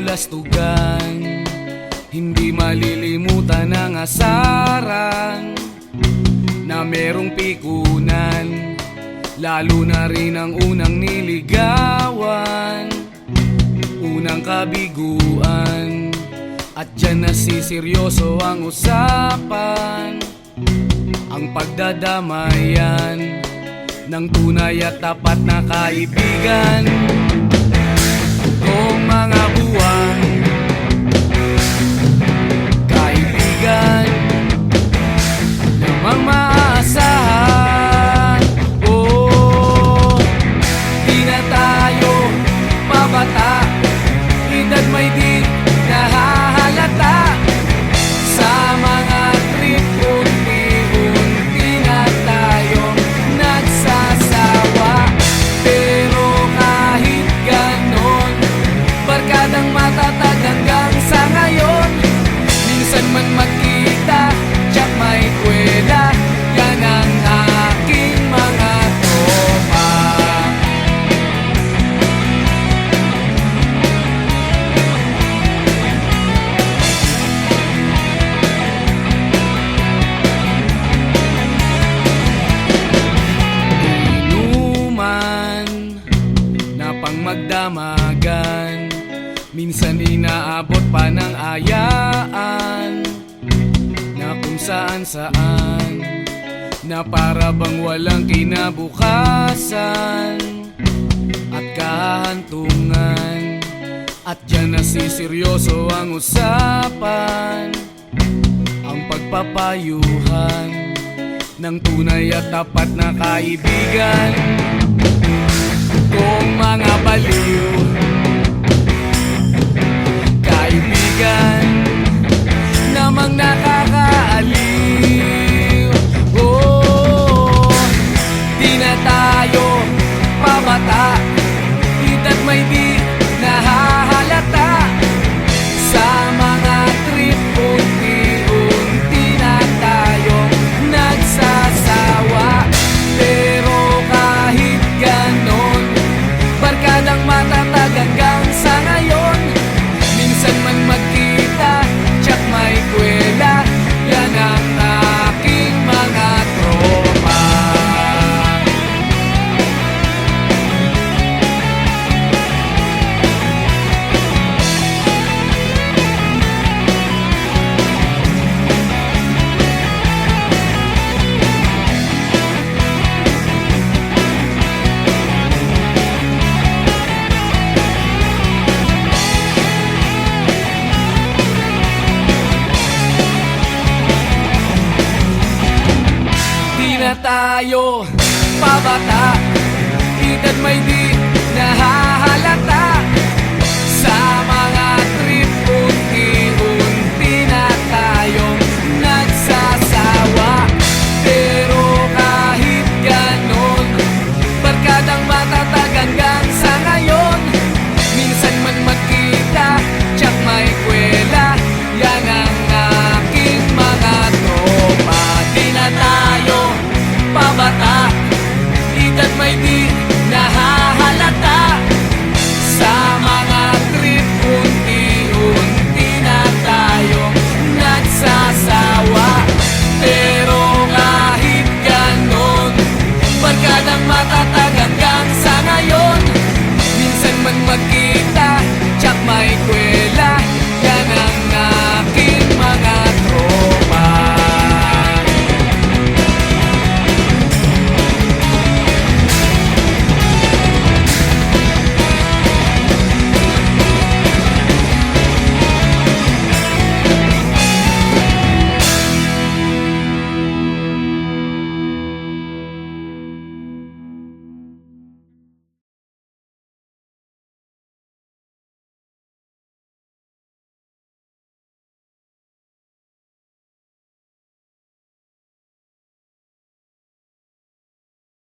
kabulastugan, hindi malilimutan ang asaran na merong pikunan, lalo na rin ang unang niligawan, unang kabiguan. At dyan nasiseryoso ang usapan, ang pagdadamayan ng tunay at tapat na kaibigan. Kung mga buwan, kaibigan namang maaasahan. Oh, di na tayo pabata, edad may di nahahalata. Sa mga trip, unti-unti na tayong nagsasawa. Pero kahit ganon, barkadang matatag hanggang sa ngayon. Minsan man magkita, tiyak may kwela, yan ang aking mga tropa. Inuman na pang magdamagan, minsan inaabot pa ng ayaan na kung saan-saan, na para bang walang kinabukasan at kahantungan. At dyan nasiseryoso ang usapan, ang pagpapayuhan ng tunay at tapat na kaibigan. Kung mga baliw, kaibigan namang nakakaaliw. Oh, di na tayo pabata, edad may di nahahalata. Sa mga trip, unti-unti na tayong nagsasawa. Pero kahit ganon, barkadang matatag hanggang sa ngayon. Minsan man magkita, tiyak may kwela, yan ang aking mga tropa. Na tayo pabata, edad may di nahahalata. Sa mga trip, unti-unti na tayong nagsasawa. Pero kahit ganon, barkadang matatag hanggang sa ngayon. Minsan man magkita, tiyak may kwela, yan ang aking mga tropa. Di na tayo pabata, edad may di nahahalata. Sa mga trip, unti-unti na tayong nagsasawa. Pero kahit ganon, barkadang matatag hanggang sa ngayon. Minsan man magkita, tiyak may kwela, yan ang aking mga tropa.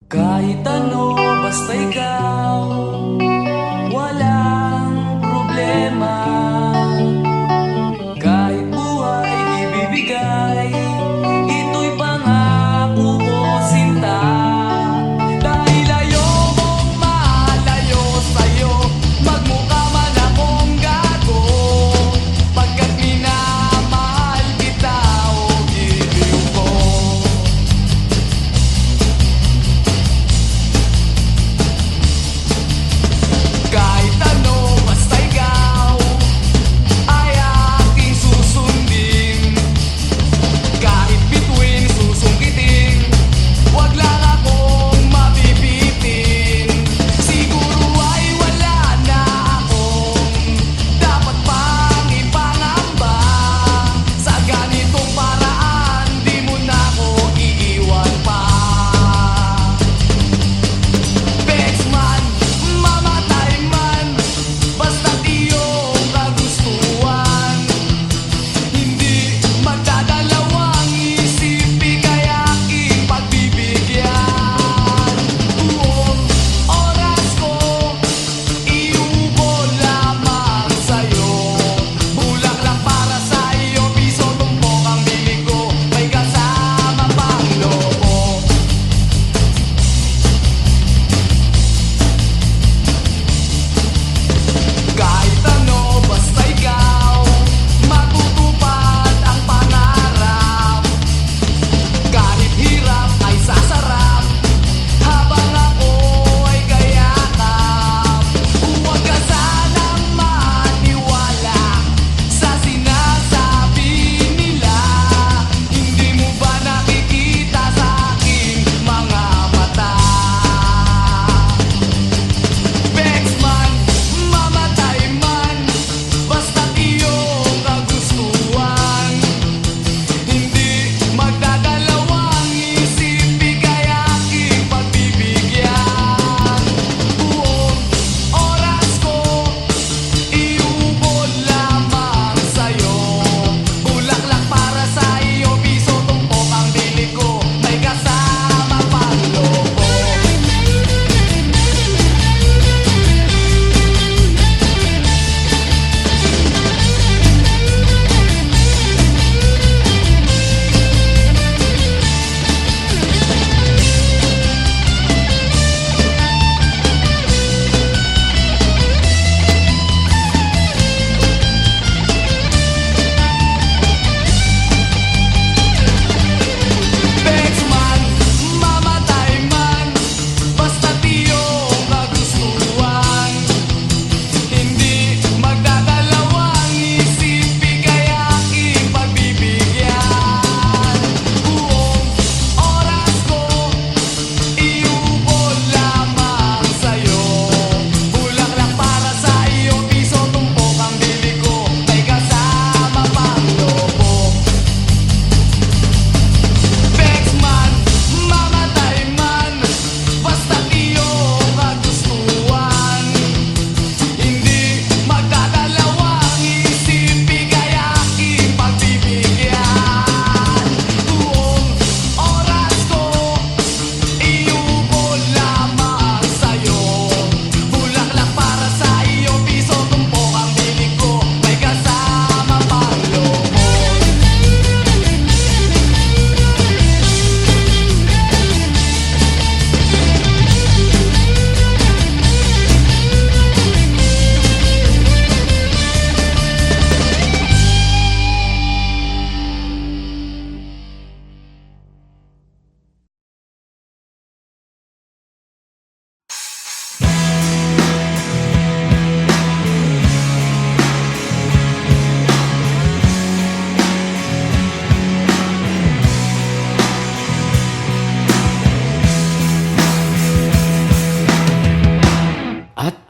Kahit ano, basta ikaw, walang problema. Kahit buhay ibibigay, ito'y pangako ko, sinta. Dahil ayokong malayo sa'yo, magmukha man akong gago.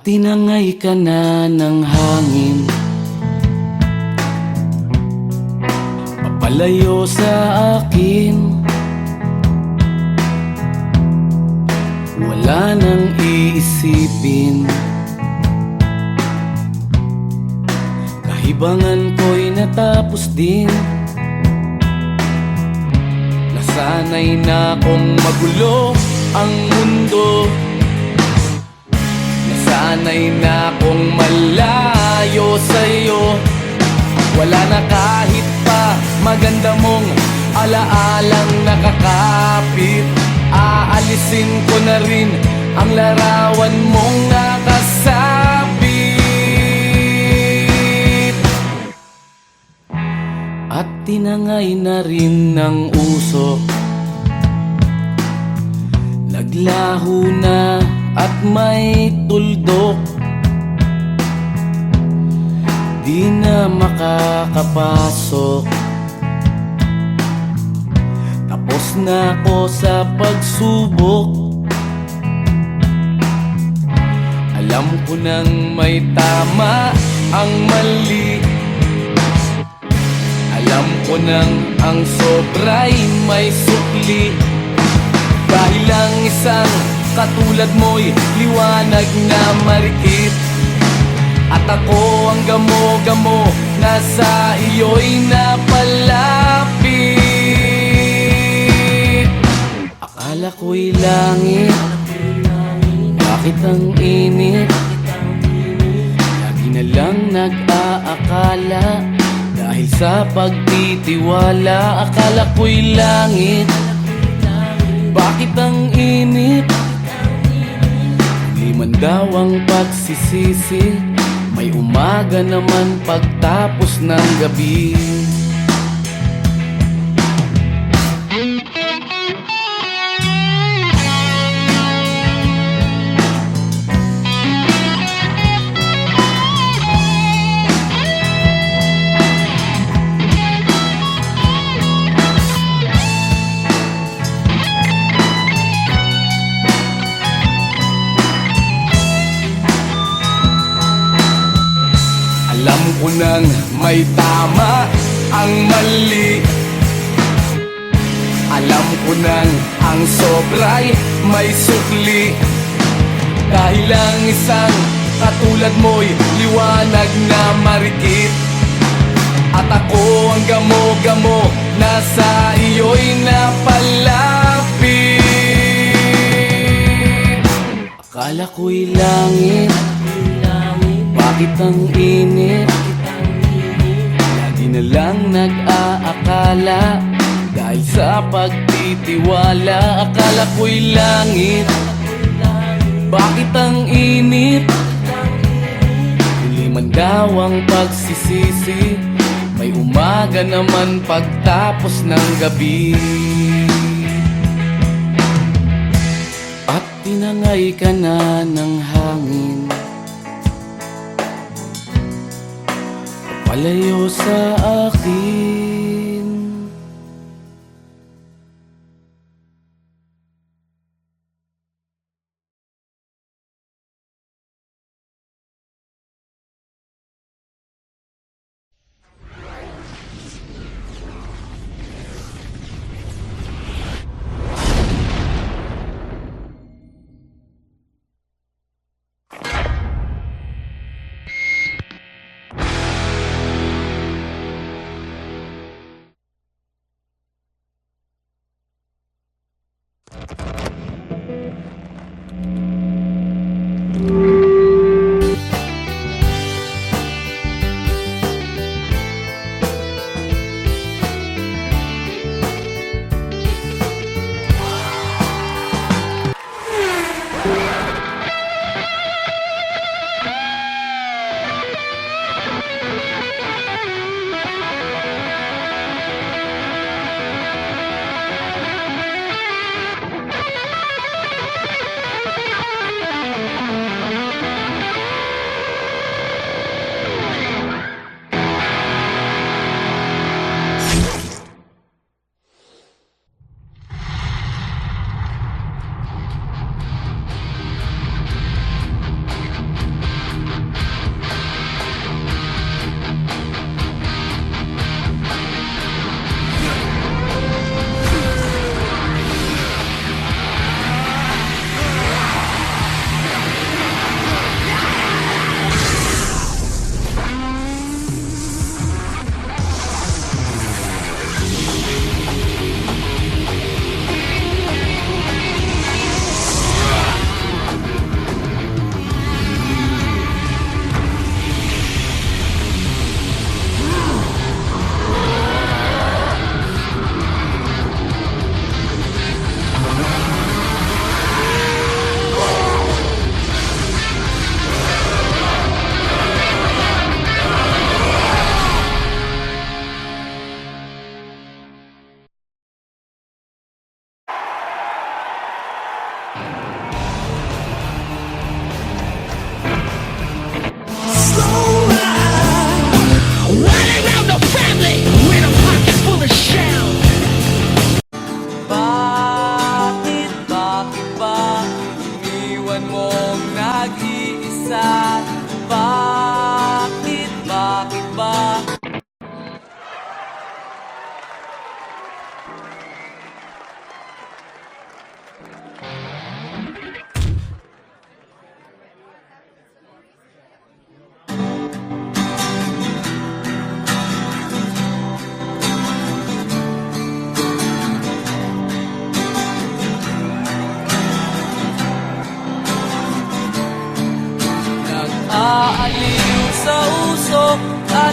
tinangay ka na ng hangin, papalayo sa akin. Wala nang iisipin, kahibangan ko'y natapos din. Nasanay na kong magulo ang mundo, nasanay na kong malayo sa'yo. Wala na kahit pa maganda mong alaalang nakakapit. Aalisin ko na rin ang larawan mong nakasabit. At tinangay na rin ng usok, naglaho na at may tuldok. Di na makakapasok, tapos na ako sa pagsubok. Alam ko nang may tama ang mali, alam ko nang ang sobra'y may sukli. Dahil lang isang katulad mo'y liwanag na marikit, at ako ang gamo-gamo na sa iyo'y napalapit. Akala ko'y langit, bakit ang init? Lagi na lang nag-aakala, dahil sa pagtitiwala. Akala ko'y langit, bakit ang init? Di man daw ang pagsisisi, may umaga naman pagtapos ng gabi. Alam ko nang may tama ang mali, alam ko nang ang sobra'y may sukli. Dahil lang isang katulad mo'y liwanag na marikit, at ako ang gamo-gamo na sa iyo'y napalapit. Akala ko'y langit, bakit ang init? Lagi na lang nag-aakala, dahil sa pagtitiwala. Akala ko'y langit, bakit ang init? Huli man daw ang pagsisisi, may umaga naman pagtapos ng gabi. At tinangay ka na ng hangin, palayo sa akin.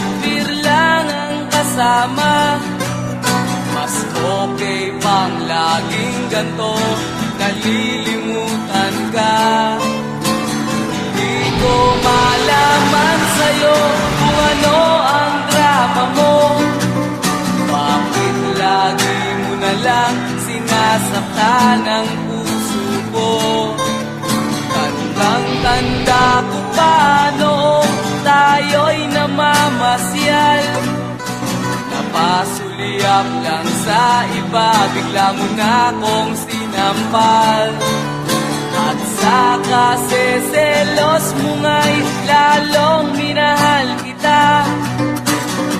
at beer lang ang kasama. Mas okay pang laging ganto, nalilimutan ka. Di ko malaman sa'yo kung ano ang drama mo. Bakit lagi mo na lang sinasaktan ang puso ko? Tandang-tanda ko pa noong tayo'y namamasyal. Napasulyap lang sa iba, bigla mo na akong sinampal. At sa kaseselos mo nga'y lalong minahal kita.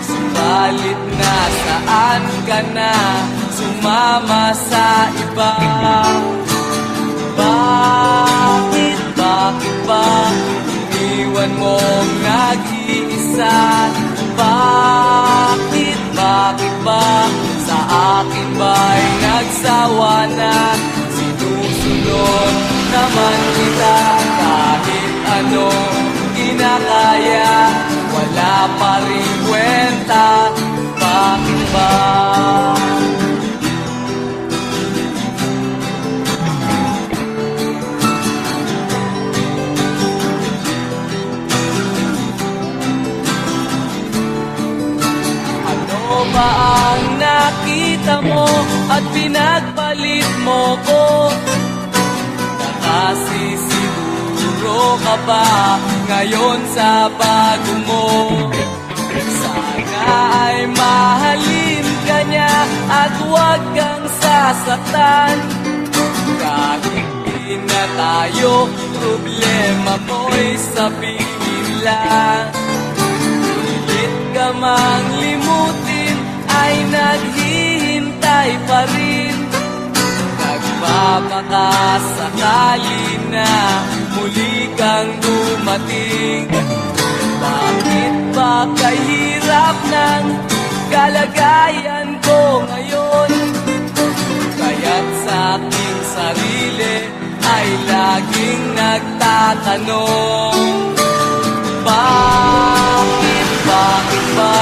Subalit nasaan ka na, sumama sa iba. Bakit ba iniwan mong nag-iisa? Bakit ba sa akin ba'y nagsawa na? Sinusunod naman kita kahit anong kinakaya, wala pa rin kwenta. Bakit ba? Ano ba ang nakita mo at pinagpalit mo ko? Nakasisiguro ka ba ngayon sa bago mo? Sana ay mahalin ka niya at huwag kang sasaktan. Kahit di na tayo, problema mo'y sabihin lang. Pilit ka mang limutin ay naghihintay pa rin. Nagpapakasakali na muli kang dumating. Bakit ba kahirap ng kalagayan ko ngayon? Kaya't sa aking sarili ay laging nagtatanong. Bakit ba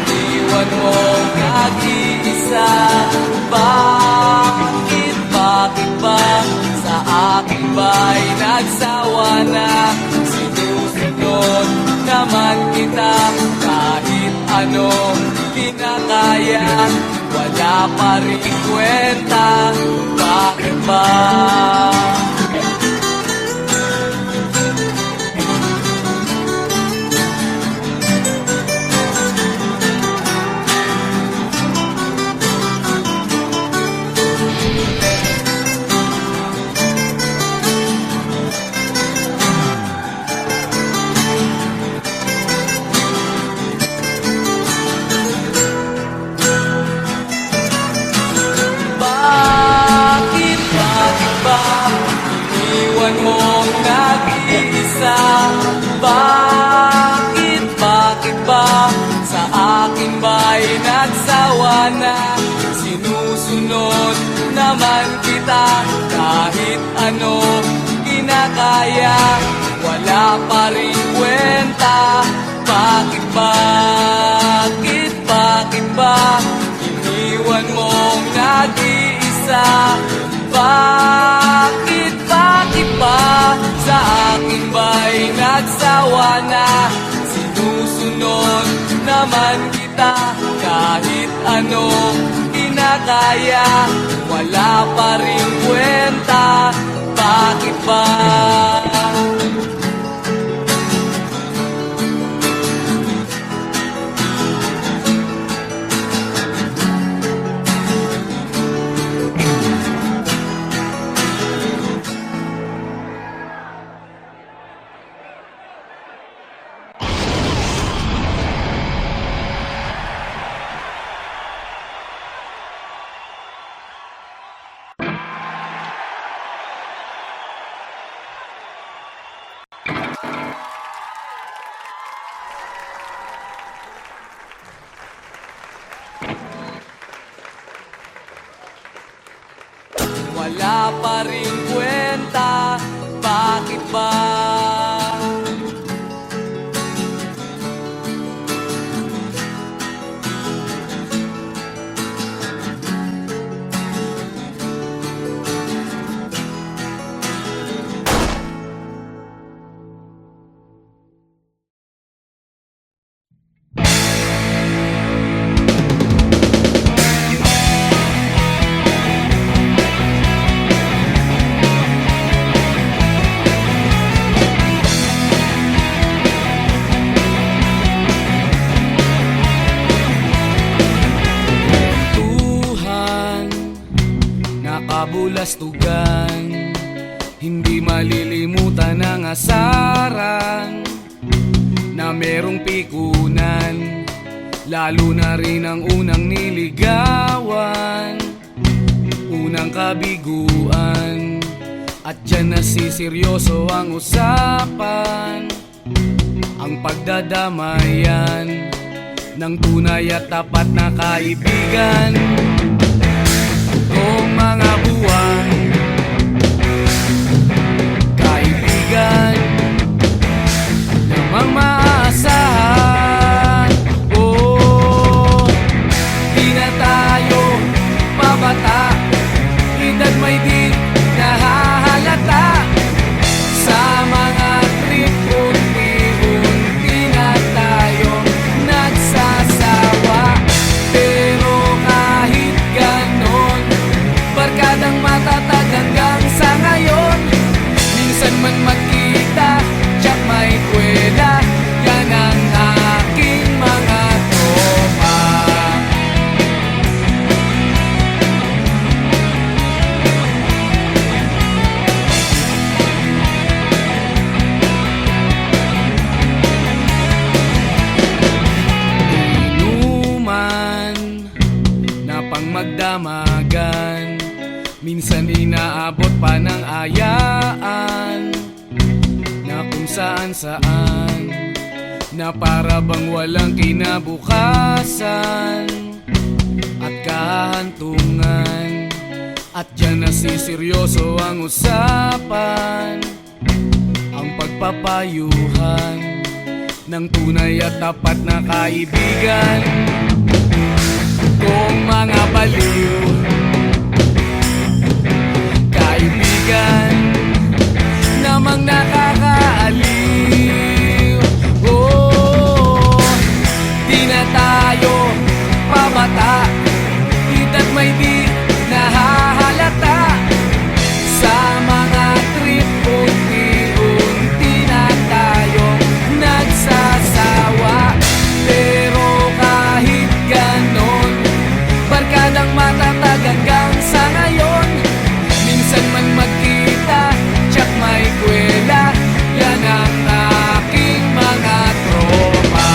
iwan mong nag-iisa? Bakit ba sa akin ba'y nagsawa na? Sinusunod naman kita kahit anong kinakaya, wala pa rin kwenta. Bakit ba? Iniwan mong nag-iisa? Bakit ba sa akin ba'y nagsawa na? Sinusunod naman kita kahit ano kinakaya, wala pa rin kwenta. Bakit ba iniwan mong nag-iisa? Bakit ba sa akin ba'y nagsawa na? Sinusunod naman kita kahit anong kinakaya, wala pa rin kwenta. Bakit ba? Wala pa rin kwenta. Bakit ba? kastugan, hindi malilimutan ang asaran na merong pikunan, lalo na rin ang unang niligawan, unang kabiguan. At dyan nasiseryoso ang usapan, ang pagdadamayan ng tunay at tapat na kaibigan. Kung mga buwan, kaibigan namang maaasahan. Oh, di na tayo pabata, edad may di nahahalata. Sa mga trip, unti-unti na tayong nagsasawa. Pero kahit ganon, barkadang matatag hanggang sa ngayon. Minsan man magkita, tsak may kwela, yan ang aking mga tropa. Inuman na pang magdamagan, minsan inaabot pa ng ayaan, na kung saan-saan, na para bang walang kinabukasan at kahantungan. At dyan nasiseryoso ang usapan, ang pagpapayuhan ng tunay at tapat na kaibigan. Kung mga baliw, kaibigan namang nakakaaliw. Oh, di na tayo pabata, edad may di nahahalata. Sa mga trip, unti-unti na tayong nagsasawa. Pero kahit ganon, barkadang matatag hanggang sa ngayon. Minsan man magkita, tsak may kwela, yan ang aking mga tropa.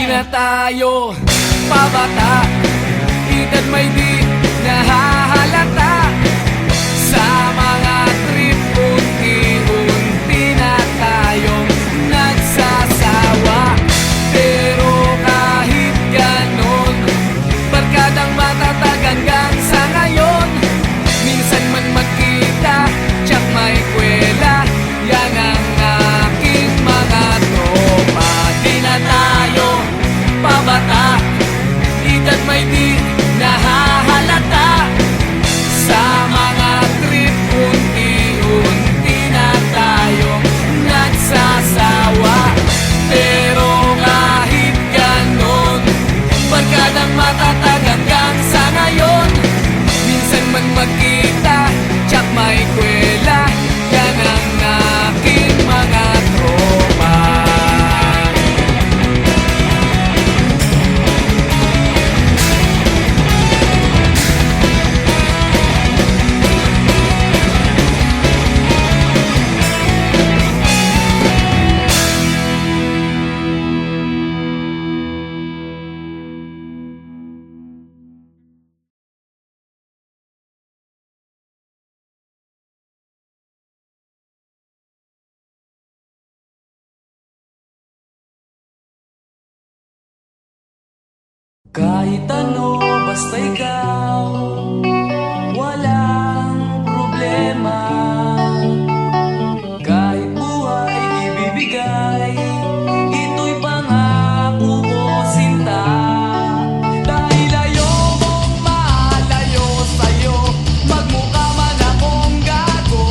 Na tayo pabata, edad may di nahahalata. Sa mga trip, unti-unti na tayong nagsasawa. Pero kahit ganon, barkadang matatag hanggang sa ngayon. Minsan man magkita, tsak may kwela, yan ang aking mga tropa. Di na tayo pabata, edad may di nahahalata. Sa mga trip, unti-unti na tayong nagsasawa. Pero kahit ganon, barkadang matatag hanggang sa ngayon. Minsan man magkita, tsak may kwela, yan ang aking mga tropa. Kahit ano, basta ikaw, walang problema. Kahit buhay ibibigay, ito'y pangako ko, sinta. Dahil ayokong malayo sa'yo, magmukha man akong gago.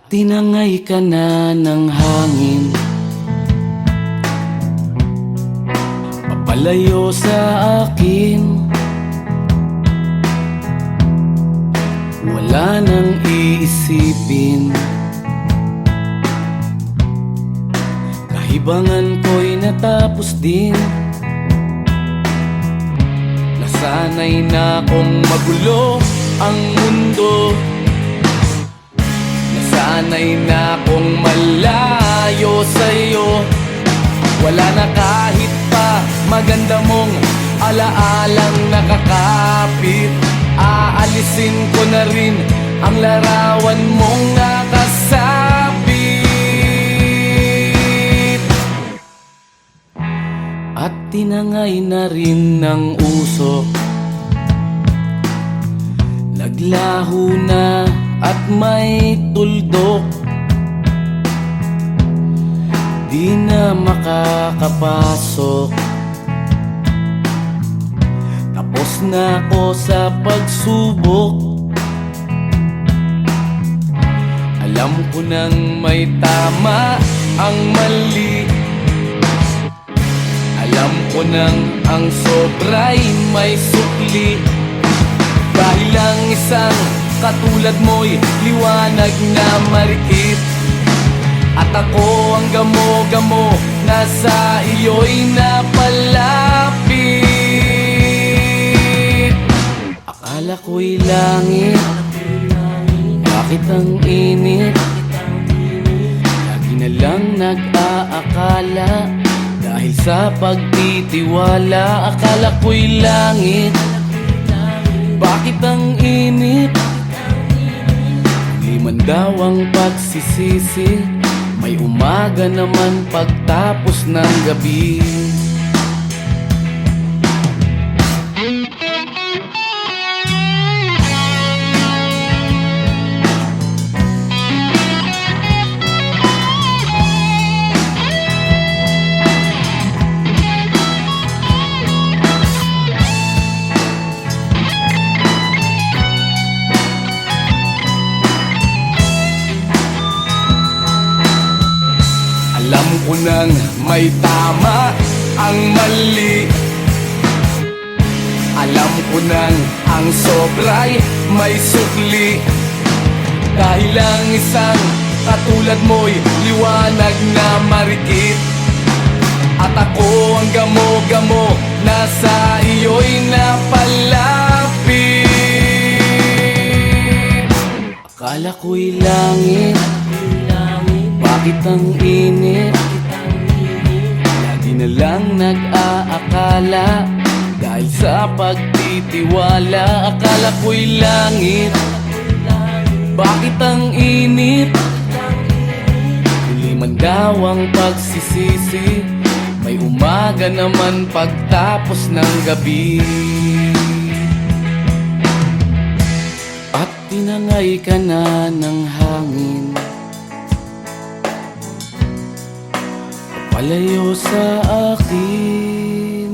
tinangay ka na ng hangin, papalayo sa akin. Wala nang iisipin, kahibangan ko'y natapos din. Nasanay na kong magulo ang mundo, nasanay na kong malayo sa'yo. Wala na kahit pa maganda mong alaalang nakakapit. Aalisin ko na rin ang larawan mong nakasabit. At tinangay na rin ng usok, naglaho na at may tuldok. Di na makakapasok, tapos na ako sa pagsubok. Alam ko nang may tama ang mali, alam ko nang ang sobra'y may sukli. Dahil lang isang katulad mo'y liwanag na marikit, at ako ang gamo-gamo na sa iyo'y napalapit. Akala ko'y langit, bakit ang init? Lagi na lang nag-aakala, dahil sa pagtitiwala. Akala ko'y langit, bakit ang init? Di man daw ang pagsisisi, may umaga naman pagtapos ng gabi. Alam ko nang may tama ang mali, alam ko nang ang sobra'y may sukli. Dahil lang isang katulad mo'y liwanag na marikit, at ako ang gamo-gamo na sa iyo'y napalapit. Akala ko'y langit, bakit ang init? Lagi na lang nag-aakala, dahil sa pagtitiwala. Akala ko'y langit, bakit ang init? Huli man daw ang pagsisisi, may umaga naman pagtapos ng gabi. At tinangay ka na ng hangin, palayo sa akin.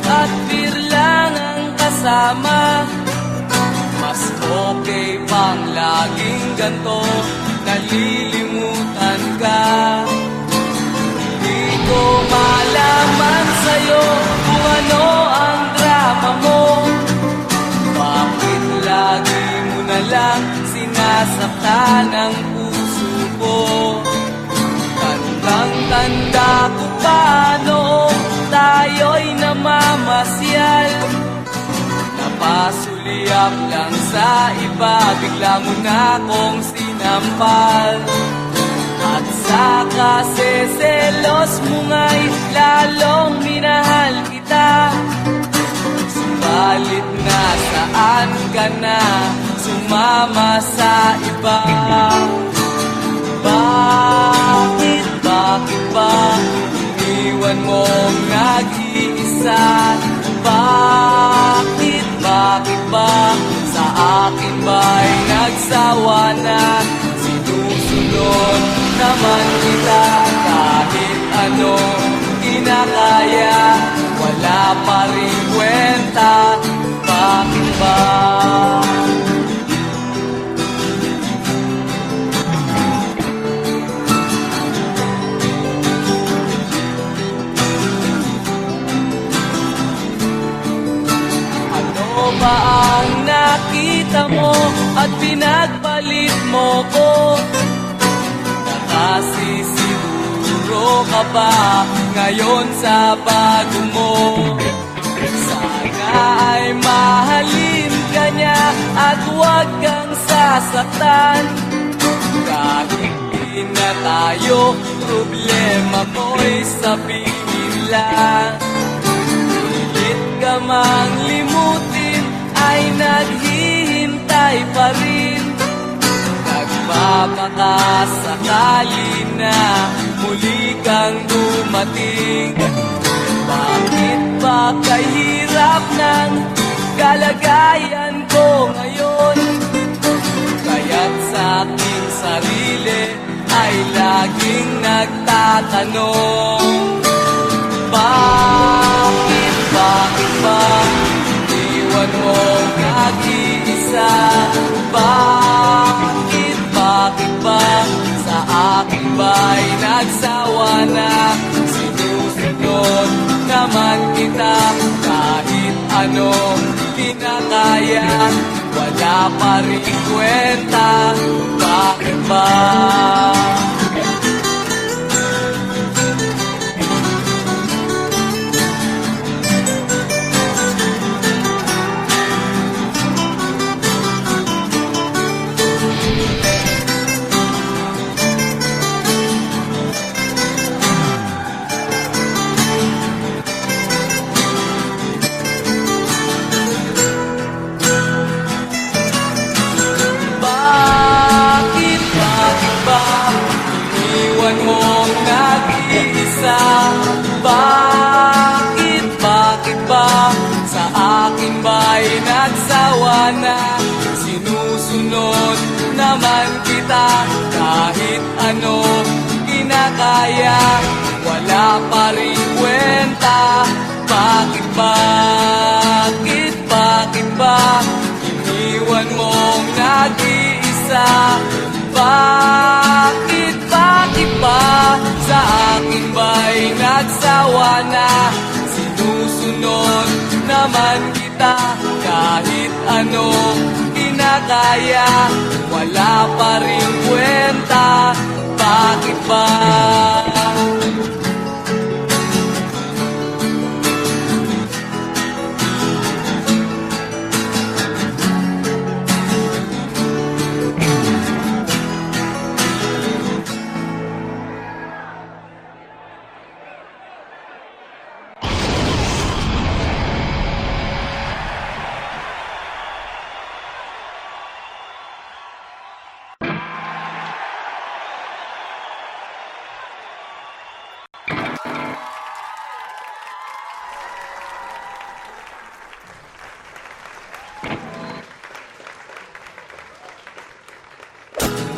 at beer lang ang kasama. Mas okay pang laging ganto, nalilimutan ka. Di ko malaman sa'yo kung ano ang drama mo. Bakit lagi mo na lang sinasaktan ang puso ko? Tandang-tanda ko pa noong tayo'y namamasyal. Napasulyap lang sa iba, bigla mo na akong sinampal. At sa kaseselos mo nga'y lalong minahal kita. Subalit nasaan ka na, sumama sa iba. Bakit ba iniwan mong nag-iisa? Bakit ba sa akin ba'y nagsawa na? Sinusunod naman kita kahit anong kinakaya, wala pa rin kwenta. Bakit ba? Ano ba ang nakita mo at pinagpalit mo ko? Nakasisiguro ka ba ngayon sa bago mo? Sana ay mahalin ka niya at huwag kang sasaktan. Kahit di na tayo, problema mo'y sabihin lang. Pilit ka mang limutin ay naghihintay pa rin. Nagpapakasakali na muli kang dumating. Bakit ba kahirap ng kalagayan ko ngayon? Kaya't sa aking sarili ay laging nagtatanong. Bakit ba iwan mo nag-iisa? Bakit ba sa akin ba'y nagsawa na? Sinusunod naman kita kahit anong kinakaya, wala pa rin kwenta. Bakit ba? Iniwan mong nag-iisa? Bakit ba sa akin ba'y nagsawa na? Sinusunod naman kita kahit ano kinakaya, wala pa rin kwenta. Bakit ba iniwan mong nag-iisa? Bakit ba sa akin ba'y nagsawa na? Sinusunod naman kita kahit anong kinakaya, wala pa rin kwenta. Bakit ba?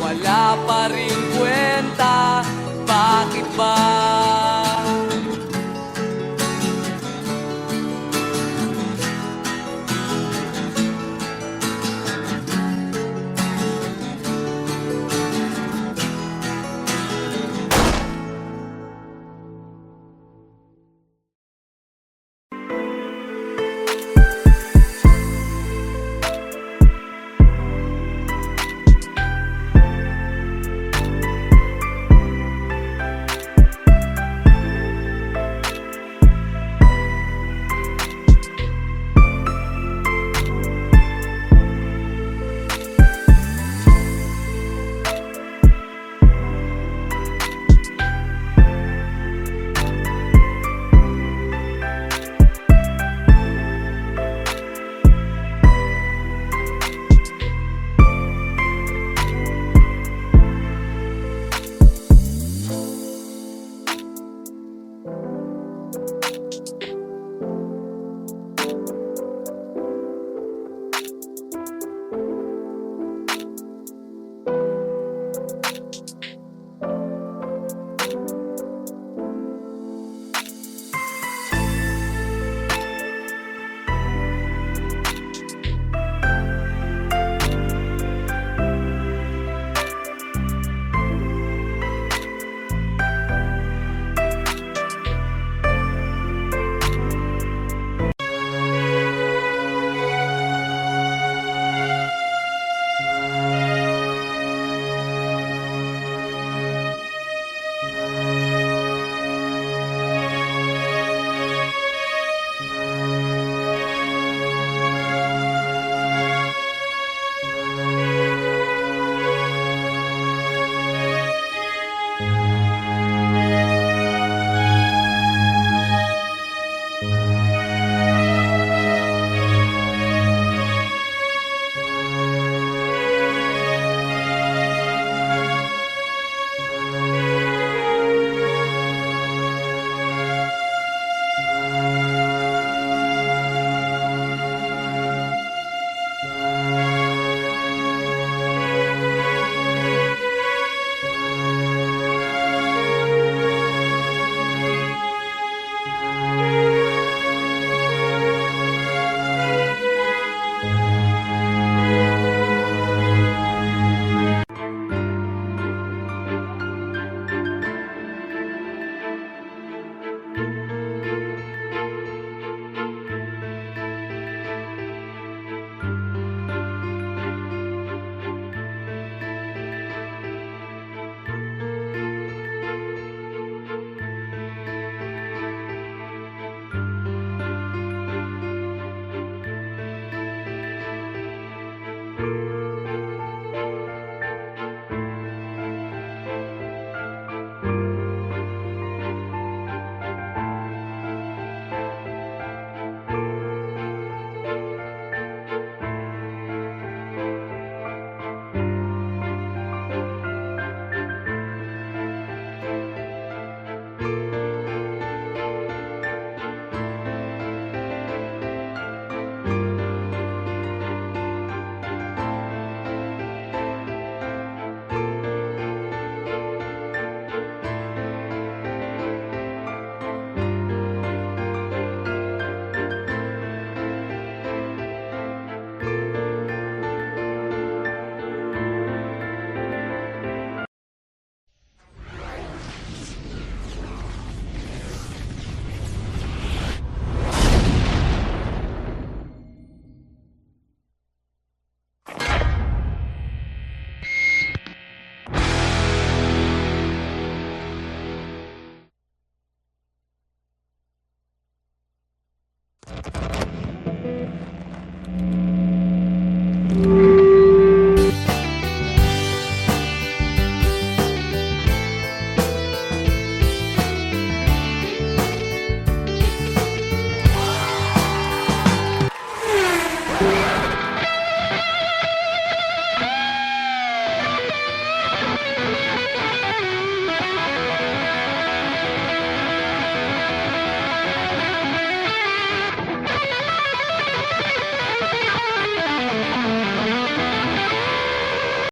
Wala pa rin kwenta. Bakit ba?